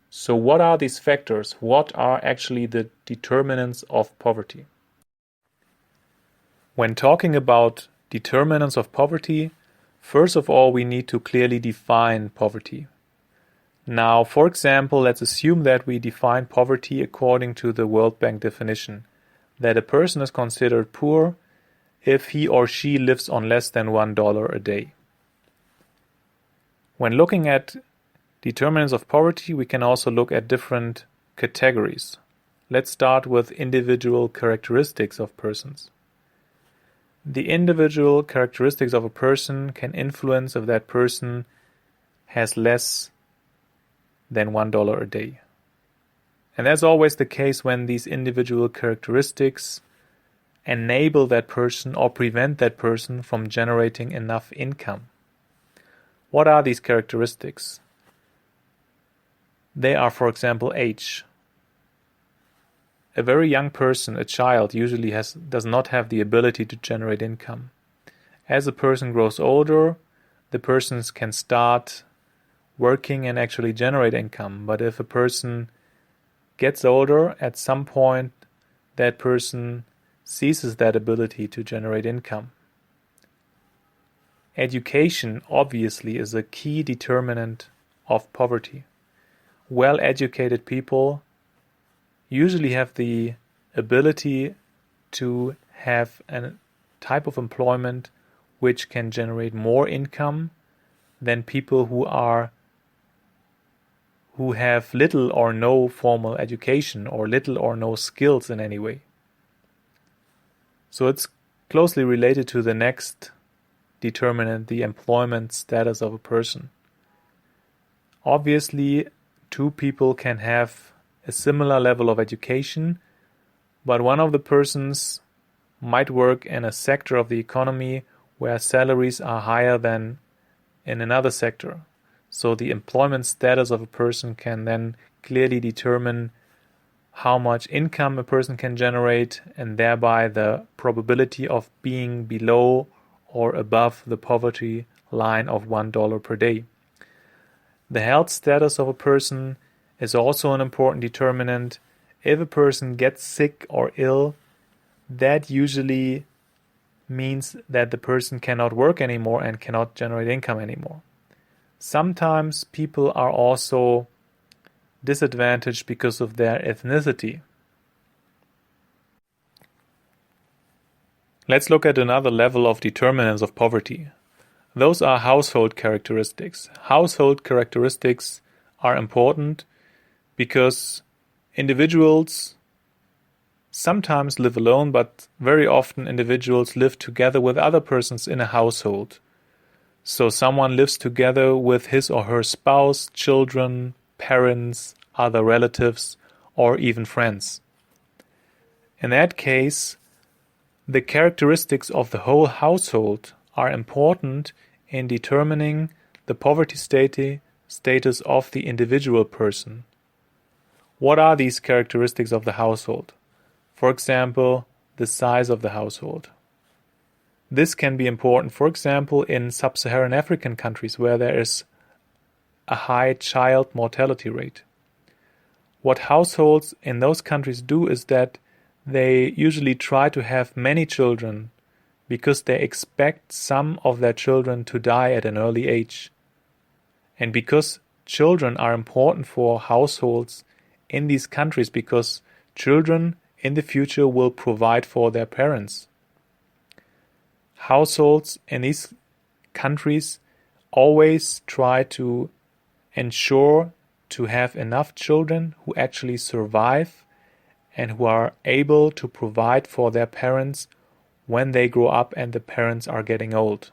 So what are these factors? What are actually the determinants of poverty? When talking about determinants of poverty, first of all, we need to clearly define poverty. Now, for example, let's assume that we define poverty according to the World Bank definition, that a person is considered poor if he or she lives on less than $1 a day. When looking at determinants of poverty, we can also look at different categories. Let's start with individual characteristics of persons. The individual characteristics of a person can influence if that person has less than $1 a day. And that's always the case when these individual characteristics enable that person or prevent that person from generating enough income. What are these characteristics? They are, for example, age. A very young person, a child, usually does not have the ability to generate income. As a person grows older, the persons can start working and actually generate income. But if a person gets older, at some point that person ceases that ability to generate income. Education, obviously, is a key determinant of poverty. Well-educated people usually have the ability to have a type of employment which can generate more income than people who have little or no formal education or little or no skills in any way. So it's closely related to the next determinant, the employment status of a person. Obviously, two people can have a similar level of education, but one of the persons might work in a sector of the economy where salaries are higher than in another sector. So the employment status of a person can then clearly determine how much income a person can generate and thereby the probability of being below or above the poverty line of $1 per day. The health status of a person is also an important determinant. If a person gets sick or ill, that usually means that the person cannot work anymore and cannot generate income anymore. Sometimes people are also disadvantaged because of their ethnicity. Let's look at another level of determinants of poverty. Those are household characteristics. Household characteristics are important because individuals sometimes live alone, but very often individuals live together with other persons in a household. So someone lives together with his or her spouse, children, parents, other relatives, or even friends. In that case, the characteristics of the whole household are important in determining the poverty status of the individual person. What are these characteristics of the household? For example, the size of the household. This can be important, for example, in sub-Saharan African countries where there is a high child mortality rate. What households in those countries do is that they usually try to have many children because they expect some of their children to die at an early age. And because children are important for households in these countries, because children in the future will provide for their parents. Households in these countries always try to ensure to have enough children who actually survive and who are able to provide for their parents when they grow up and the parents are getting old.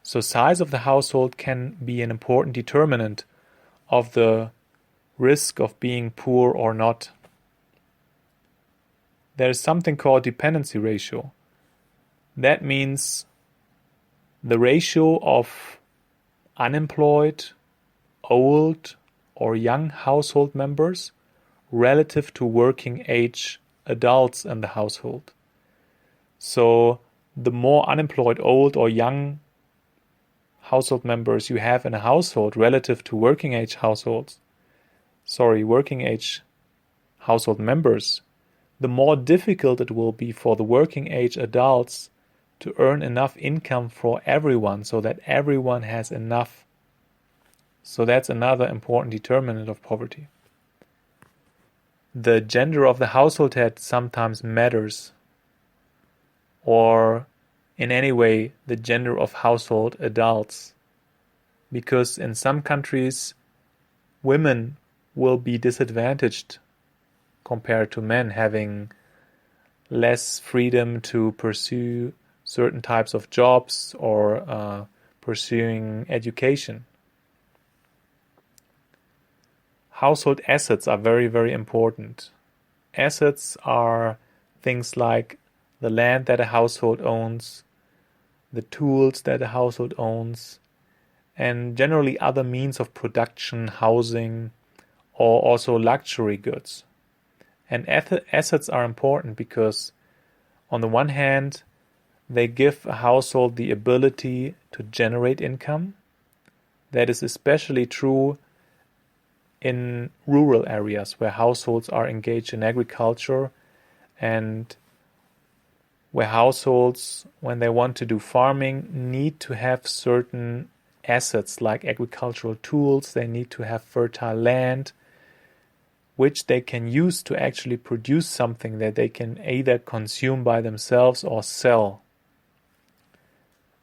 So size of the household can be an important determinant of the risk of being poor or not. There is something called dependency ratio. That means the ratio of unemployed, old, or young household members relative to working age adults in the household. So the more unemployed, old, or young household members you have in a household relative to working age households, working age household members, the more difficult it will be for the working age adults to earn enough income for everyone so that everyone has enough. So that's another important determinant of poverty. The gender of the household head sometimes matters, or in any way the gender of household adults, because in some countries women will be disadvantaged compared to men, having less freedom to pursue certain types of jobs or pursuing education. Household assets are very, very important. Assets are things like the land that a household owns, the tools that a household owns, and generally other means of production, housing, or also luxury goods. And assets are important because, on the one hand, they give a household the ability to generate income. That is especially true in rural areas where households are engaged in agriculture, and where households, when they want to do farming, need to have certain assets like agricultural tools. They need to have fertile land, which they can use to actually produce something that they can either consume by themselves or sell.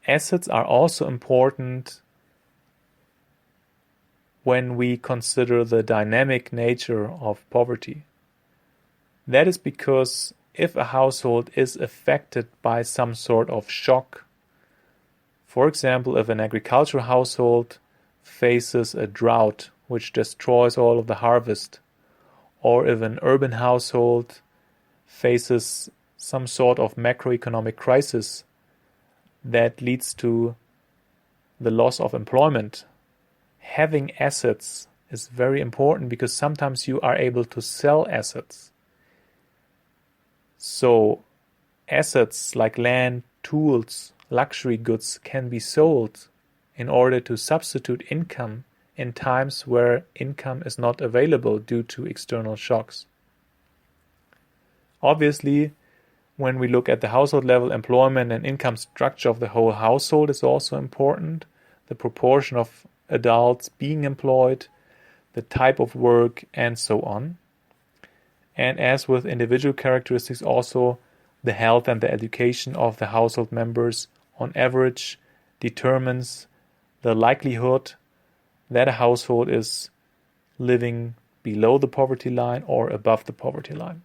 Assets are also important when we consider the dynamic nature of poverty. That is because if a household is affected by some sort of shock, for example, if an agricultural household faces a drought which destroys all of the harvest, or if an urban household faces some sort of macroeconomic crisis that leads to the loss of employment, having assets is very important because sometimes you are able to sell assets. So assets like land, tools, luxury goods can be sold in order to substitute income in times where income is not available due to external shocks. Obviously, when we look at the household level, employment and income structure of the whole household is also important. The proportion of adults being employed, the type of work, and so on. And as with individual characteristics, also the health and the education of the household members on average determines the likelihood that a household is living below the poverty line or above the poverty line.